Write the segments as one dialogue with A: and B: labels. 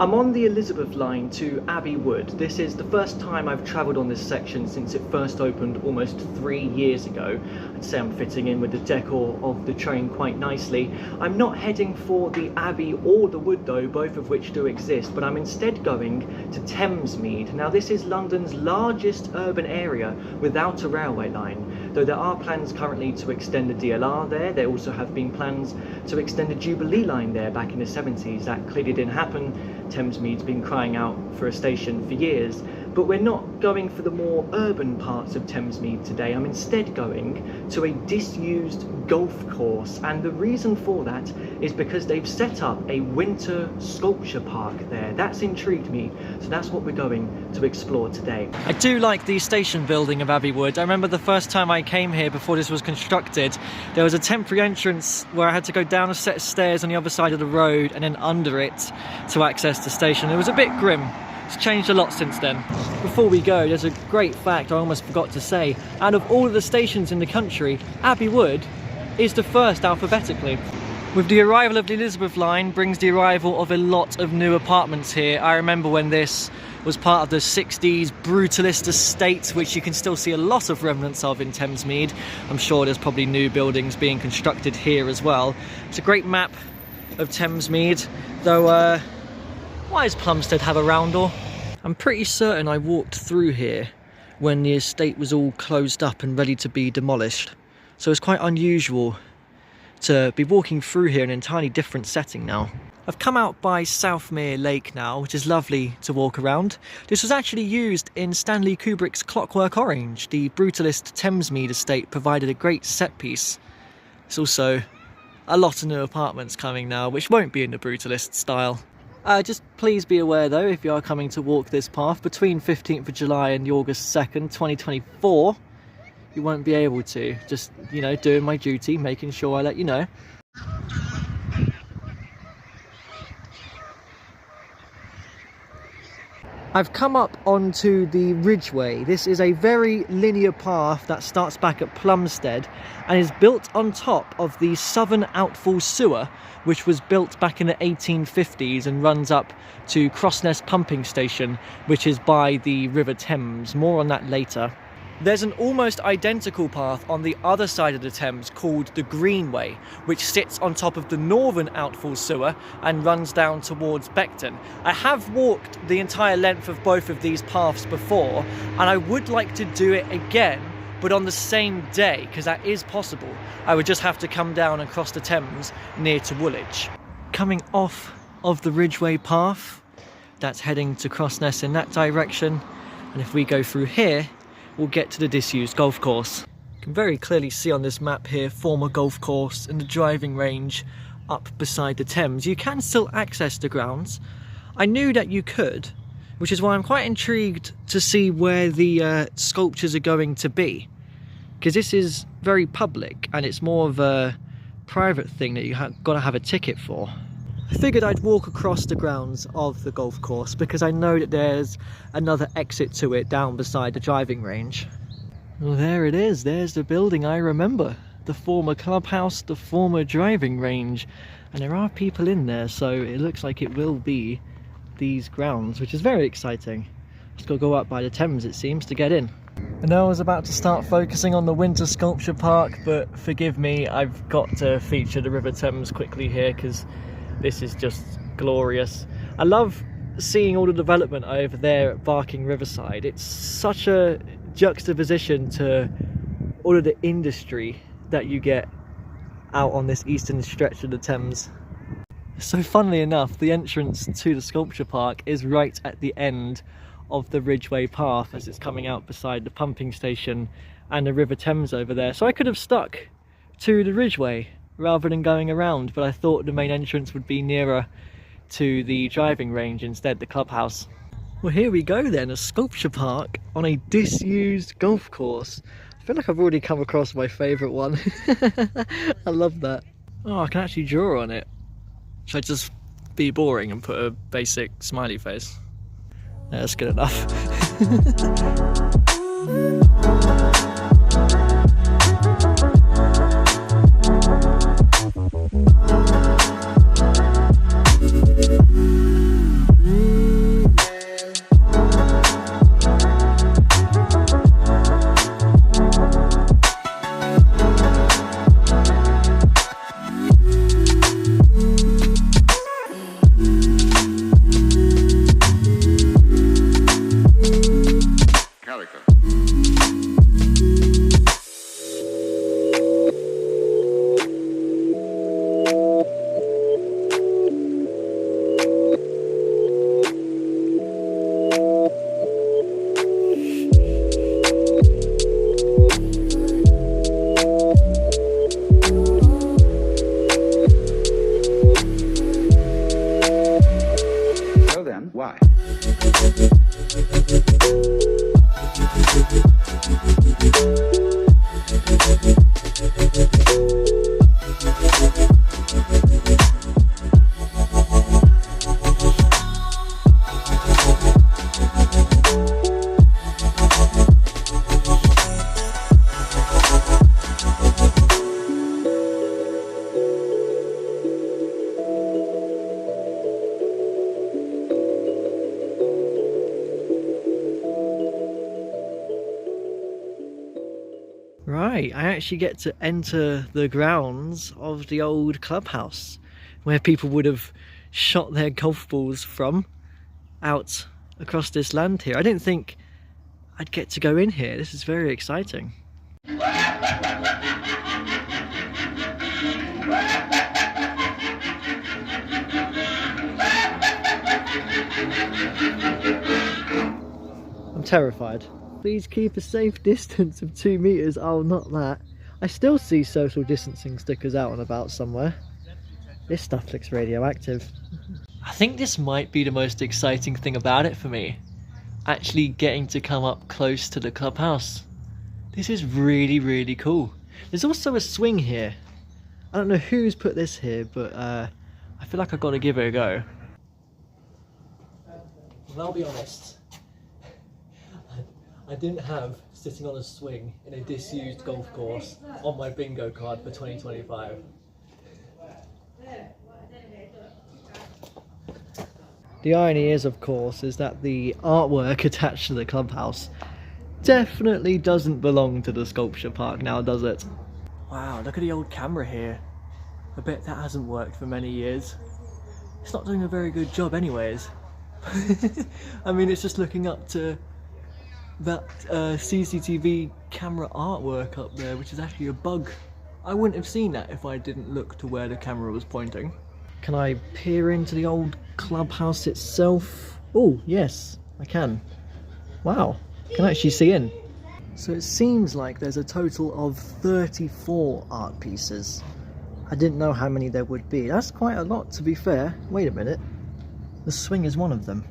A: I'm on the Elizabeth line to Abbey Wood. This is the first time I've travelled on this section since it first opened almost 3 years ago. I'd say I'm fitting in with the decor of the train quite nicely. I'm not heading for the Abbey or the Wood though, both of which do exist, but I'm instead going to Thamesmead. Now this is London's largest urban area without a railway line, though there are plans currently to extend the DLR there. There also have been plans to extend the Jubilee line there back in the 70s. That clearly didn't happen. Thamesmead's been crying out for a station for years, but we're not going for the more urban parts of Thamesmead today. I'm instead going to a disused golf course, and the reason for that is because they've set up a winter sculpture park there. That's intrigued me, so that's what we're going to explore today. I do like the station building of Abbey Wood. I remember the first time I came here before this was constructed, there was a temporary entrance where I had to go down a set of stairs on the other side of the road and then under it to access the station. It was a bit grim. It's changed a lot since then. Before we go, there's a great fact I almost forgot to say. Out of all of the stations in the country, Abbey Wood is the first alphabetically. With the arrival of the Elizabeth line brings the arrival of a lot of new apartments here. I remember when this was part of the 60s brutalist estate, which you can still see a lot of remnants of in Thamesmead. I'm sure there's probably new buildings being constructed here as well. It's a great map of Thamesmead, though why does Plumstead have a roundel? I'm pretty certain I walked through here when the estate was all closed up and ready to be demolished. So it's quite unusual to be walking through here in an entirely different setting now. I've come out by Southmere Lake now, which is lovely to walk around. This was actually used in Stanley Kubrick's Clockwork Orange. The brutalist Thamesmead estate provided a great set piece. There's also a lot of new apartments coming now, which won't be in the brutalist style. Just please be aware though, if you are coming to walk this path between 15th of July and the August 2nd, 2024, you won't be able to. Just, you know, doing my duty, making sure I let you know. I've come up onto the Ridgeway. This is a very linear path that starts back at Plumstead and is built on top of the Southern Outfall Sewer, which was built back in the 1850s and runs up to Crossness Pumping Station, which is by the River Thames. More on that later. There's an almost identical path on the other side of the Thames called the Greenway, which sits on top of the Northern Outfall Sewer and runs down towards Beckton. I have walked the entire length of both of these paths before, and I would like to do it again, but on the same day, because that is possible. I would just have to come down and cross the Thames near to Woolwich. Coming off of the Ridgeway path, that's heading to Crossness in that direction, and if we go through here, we'll get to the disused golf course. You can very clearly see on this map here, former golf course and the driving range up beside the Thames. You can still access the grounds. I knew that you could, which is why I'm quite intrigued to see where the sculptures are going to be. Because this is very public and it's more of a private thing that you got to have a ticket for. I figured I'd walk across the grounds of the golf course because I know that there's another exit to it down beside the driving range. Well, there it is. There's the building I remember. The former clubhouse, the former driving range. And there are people in there, so it looks like it will be these grounds, which is very exciting. Just gotta go up by the Thames, it seems, to get in. And I was about to start focusing on the winter sculpture park, but forgive me, I've got to feature the River Thames quickly here because this is just glorious. I love seeing all the development over there at Barking Riverside. It's such a juxtaposition to all of the industry that you get out on this eastern stretch of the Thames. So funnily enough, the entrance to the sculpture park is right at the end of the Ridgeway path as it's coming out beside the pumping station and the River Thames over there. So I could have stuck to the Ridgeway rather than going around, but I thought the main entrance would be nearer to the driving range instead, the clubhouse. Well, here we go then, a sculpture park on a disused golf course. I feel like I've already come across my favourite one. I love that. Oh, I can actually draw on it. Should I just be boring and put a basic smiley face? Yeah, that's good enough.
B: understand why.
A: Right, I actually get to enter the grounds of the old clubhouse where people would have shot their golf balls from out across this land here. I didn't think I'd get to go in here. This is very exciting. I'm terrified. Please keep a safe distance of 2 meters. Oh, not that. I still see social distancing stickers out and about somewhere. This stuff looks radioactive. I think this might be the most exciting thing about it for me. Actually getting to come up close to the clubhouse. This is really, really cool. There's also a swing here. I don't know who's put this here, but I feel like I've got to give it a go. Well, I'll be honest. I didn't have sitting on a swing in a disused golf course on my bingo card for 2025. The irony is, of course, is that the artwork attached to the clubhouse definitely doesn't belong to the sculpture park now, does it? Wow, look at the old camera here. I bet that hasn't worked for many years. It's not doing a very good job anyways. I mean, it's just looking up to that CCTV camera artwork up there, which is actually a bug. I wouldn't have seen that if I didn't look to where the camera was pointing. Can I peer into the old clubhouse itself? Oh, yes, I can. Wow, I can actually see in. So it seems like there's a total of 34 art pieces. I didn't know how many there would be. That's quite a lot, to be fair. Wait a minute. The swing is one of them.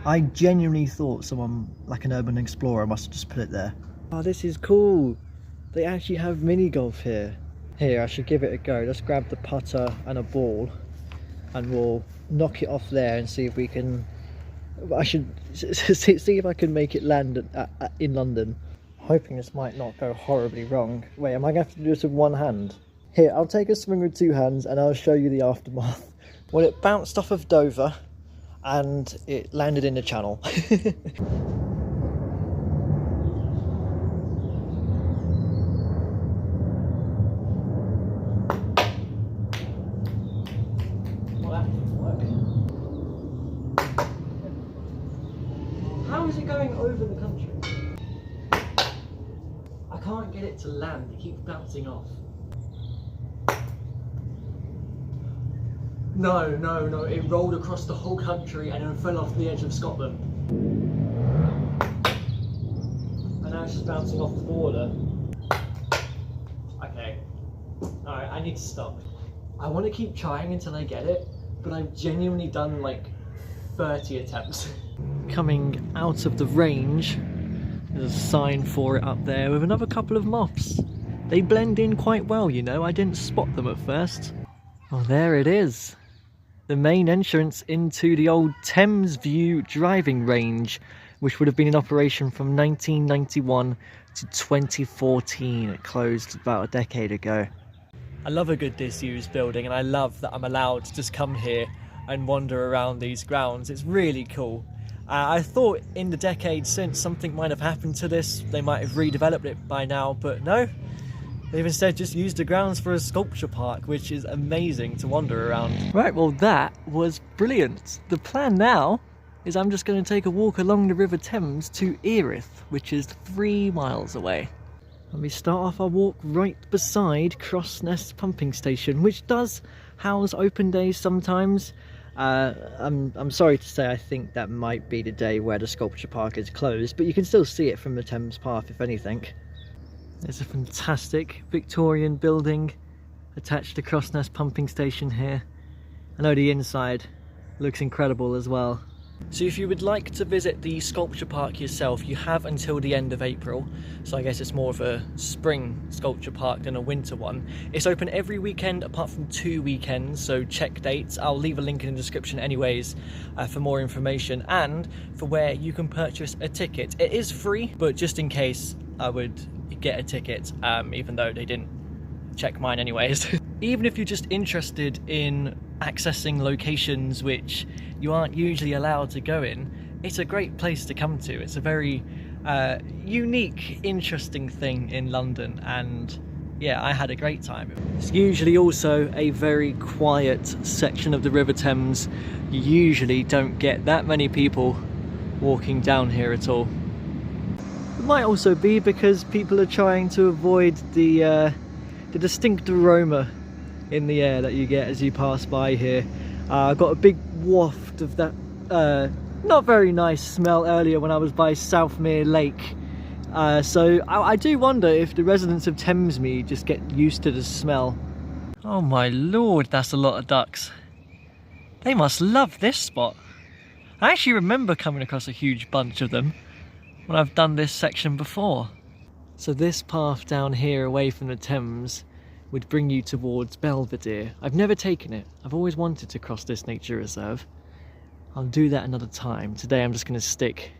A: I genuinely thought someone, like an urban explorer, must have just put it there. Oh, this is cool. They actually have mini golf here. Here, I should give it a go. Let's grab the putter and a ball and we'll knock it off there and see if we can... I should see if I can make it land in London. Hoping this might not go horribly wrong. Wait, am I going to have to do this with one hand? Here, I'll take a swing with 2 hands and I'll show you the aftermath. Well, it bounced off of Dover and it landed in the channel. Well, that didn't work. How is it going over the country? I can't get it to land, it keeps bouncing off. No, it rolled across the whole country and then fell off the edge of Scotland. And now it's just bouncing off the border. Okay. Alright, I need to stop. I want to keep trying until I get it, but I've genuinely done like 30 attempts. Coming out of the range, there's a sign for it up there with another couple of moths. They blend in quite well, you know, I didn't spot them at first. Oh, there it is. The main entrance into the old Thamesmead driving range, which would have been in operation from 1991 to 2014. It closed about a decade ago. I love a good disused building, and I love that I'm allowed to just come here and wander around these grounds. It's really cool. I thought in the decade since something might have happened to this. They might have redeveloped it by now, but no. They've instead just used the grounds for a sculpture park, which is amazing to wander around. Right, well that was brilliant. The plan now is I'm just going to take a walk along the River Thames to Erith, which is 3 miles away. And we start off our walk right beside Crossnest Pumping Station, which does house open days sometimes. I'm sorry to say I think that might be the day where the sculpture park is closed, but you can still see it from the Thames Path if anything. There's a fantastic Victorian building attached to Crossnest Pumping Station here. I know the inside looks incredible as well. So if you would like to visit the sculpture park yourself, you have until the end of April. So I guess it's more of a spring sculpture park than a winter one. It's open every weekend apart from 2 weekends, so check dates. I'll leave a link in the description anyways for more information and for where you can purchase a ticket. It is free, but just in case I would get a ticket, even though they didn't check mine anyways. Even if you're just interested in accessing locations which you aren't usually allowed to go in, it's a great place to come to. It's a very unique, interesting thing in London, and yeah, I had a great time. It's usually also a very quiet section of the River Thames. You usually don't get that many people walking down here at all. It might also be because people are trying to avoid the distinct aroma in the air that you get as you pass by here. I got a big waft of that not very nice smell earlier when I was by Thamesmead Lake. So I do wonder if the residents of Thamesmead just get used to the smell. Oh my lord, that's a lot of ducks. They must love this spot. I actually remember coming across a huge bunch of them when I've done this section before. So this path down here away from the Thames would bring you towards Belvedere. I've never taken it. I've always wanted to cross this nature reserve. I'll do that another time. Today I'm just going to stick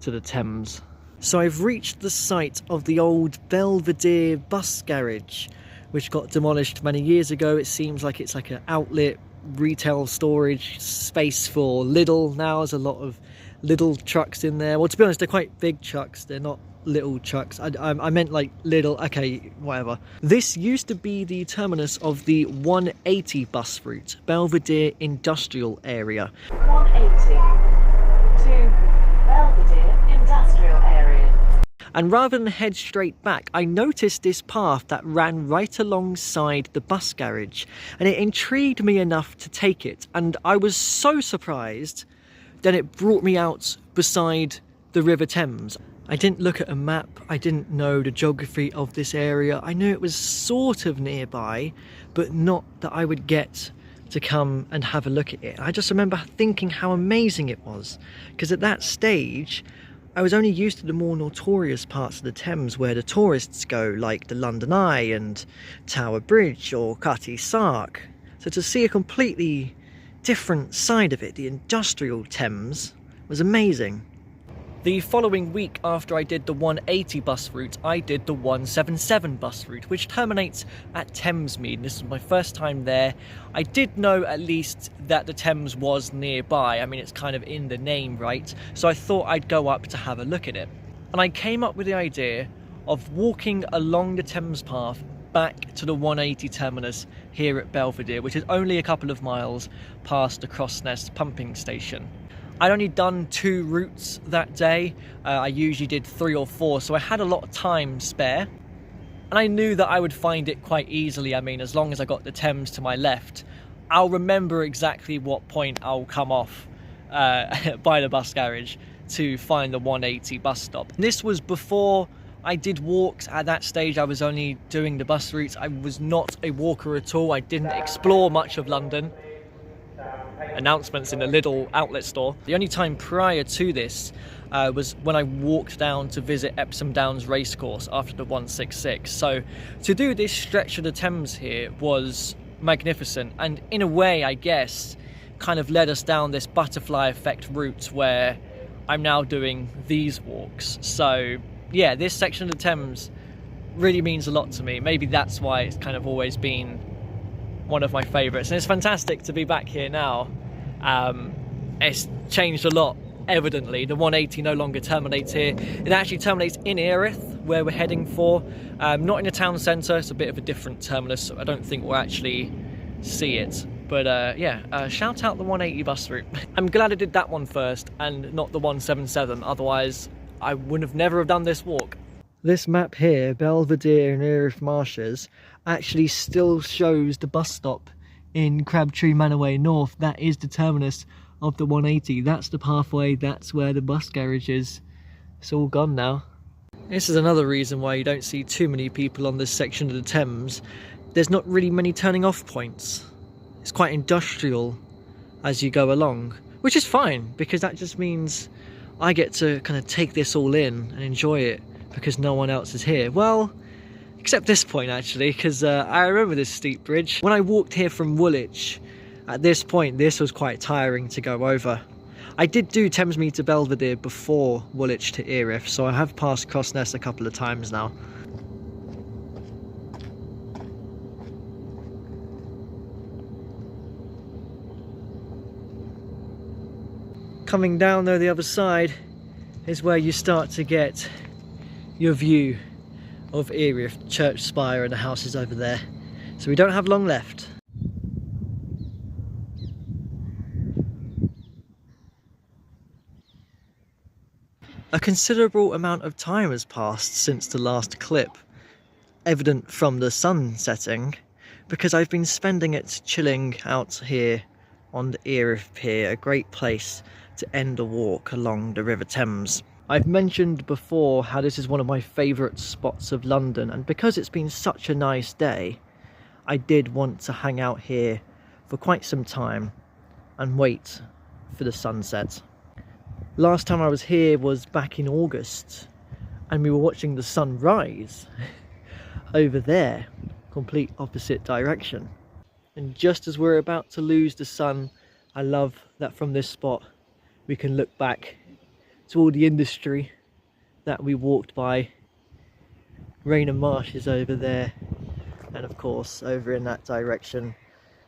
A: to the Thames. So I've reached the site of the old Belvedere bus garage, which got demolished many years ago. It seems like it's like an outlet retail storage space for Lidl now. There's a lot of Lidl trucks in there. Well, to be honest, they're quite big trucks. They're not little trucks. I meant like Lidl, okay, whatever. This used to be the terminus of the 180 bus route, Belvedere Industrial Area.
B: 180 to Belvedere Industrial Area.
A: And rather than head straight back, I noticed this path that ran right alongside the bus garage, and it intrigued me enough to take it, and I was so surprised that it brought me out beside the River Thames. I didn't look at a map, I didn't know the geography of this area. I knew it was sort of nearby, but not that I would get to come and have a look at it. I just remember thinking how amazing it was, because at that stage I was only used to the more notorious parts of the Thames where the tourists go, like the London Eye and Tower Bridge or Cutty Sark. So to see a completely different side of it, the industrial Thames, was amazing. The following week after I did the 180 bus route, I did the 177 bus route, which terminates at Thamesmead. This was my first time there. I did know at least that the Thames was nearby. I mean, it's kind of in the name, right? So I thought I'd go up to have a look at it. And I came up with the idea of walking along the Thames path back to the 180 terminus here at Belvedere, which is only a couple of miles past the Crossnest pumping station. I'd only done 2 routes that day. I usually did 3 or 4, so I had a lot of time spare. And I knew that I would find it quite easily. I mean, as long as I got the Thames to my left, I'll remember exactly what point I'll come off by the bus garage to find the 180 bus stop. This was before I did walks. At that stage, I was only doing the bus routes. I was not a walker at all. I didn't explore much of London. Announcements in the Lidl outlet store. The only time prior to this was when I walked down to visit Epsom Downs Racecourse after the 166. So to do this stretch of the Thames here was magnificent, and in a way, I guess, kind of led us down this butterfly effect route where I'm now doing these walks. So yeah, this section of the Thames really means a lot to me. Maybe that's why it's kind of always been one of my favourites, and it's fantastic to be back here now. It's changed a lot, evidently. The 180 no longer terminates here. It actually terminates in Erith, where we're heading for. Not in the town centre. It's a bit of a different terminus, so I don't think we'll actually see it. But yeah, shout out the 180 bus route. I'm glad I did that one first and not the 177, otherwise I would have never have done this walk. This map here, Belvedere and Erith Marshes, actually still shows the bus stop in Crabtree Manaway North. That is the terminus of the 180. That's the pathway, that's where the bus garage is. It's all gone now. This is another reason why you don't see too many people on this section of the Thames. There's not really many turning off points. It's quite industrial as you go along, which is fine because that just means I get to kind of take this all in and enjoy it because no one else is here. Well, except this point actually, because I remember this steep bridge. When I walked here from Woolwich, at this point this was quite tiring to go over. I did do Thamesmead to Belvedere before Woolwich to Erith, so I have passed Crossness a couple of times now. Coming down though the other side is where you start to get your view of Erith church spire and the houses over there. So we don't have long left. A considerable amount of time has passed since the last clip, evident from the sun setting, because I've been spending it chilling out here on the Erith Pier, a great place to end a walk along the River Thames. I've mentioned before how this is one of my favourite spots of London, and because it's been such a nice day, I did want to hang out here for quite some time and wait for the sunset. Last time I was here was back in August, and we were watching the sun rise over there, complete opposite direction. And just as we're about to lose the sun, I love that from this spot we can look back to all the industry that we walked by. Raynham Marsh is over there, and of course over in that direction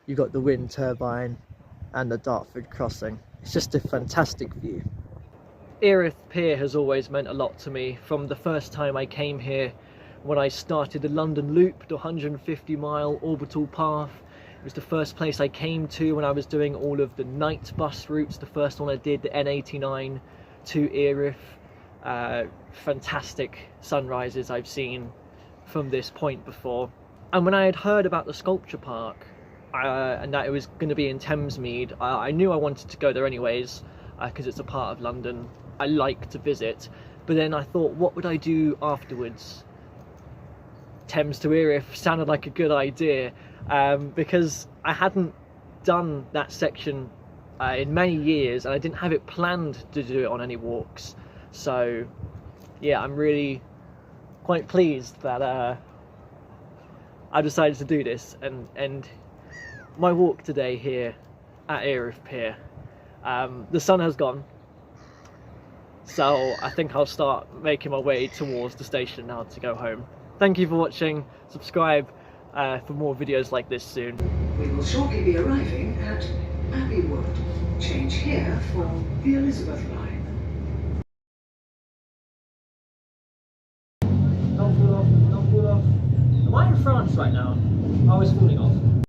A: you've got the wind turbine and the Dartford crossing. It's just a fantastic view. Erith Pier has always meant a lot to me from the first time I came here when I started the London Loop, the 150-mile orbital path. It was the first place I came to when I was doing all of the night bus routes. The first one I did, the N89 to Erith. Fantastic sunrises I've seen from this point before. And when I had heard about the sculpture park and that it was going to be in Thamesmead, I knew I wanted to go there anyways because it's a part of London I like to visit. But then I thought, what would I do afterwards? Thames to Erith sounded like a good idea. Because I hadn't done that section in many years, and I didn't have it planned to do it on any walks. So yeah, I'm really quite pleased that I decided to do this and my walk today here at Erith Pier. The sun has gone, so I think I'll start making my way towards the station now to go home. Thank you for watching. Subscribe for more videos like this soon.
C: We will shortly be arriving at Abbey Wood. Change here for the Elizabeth line.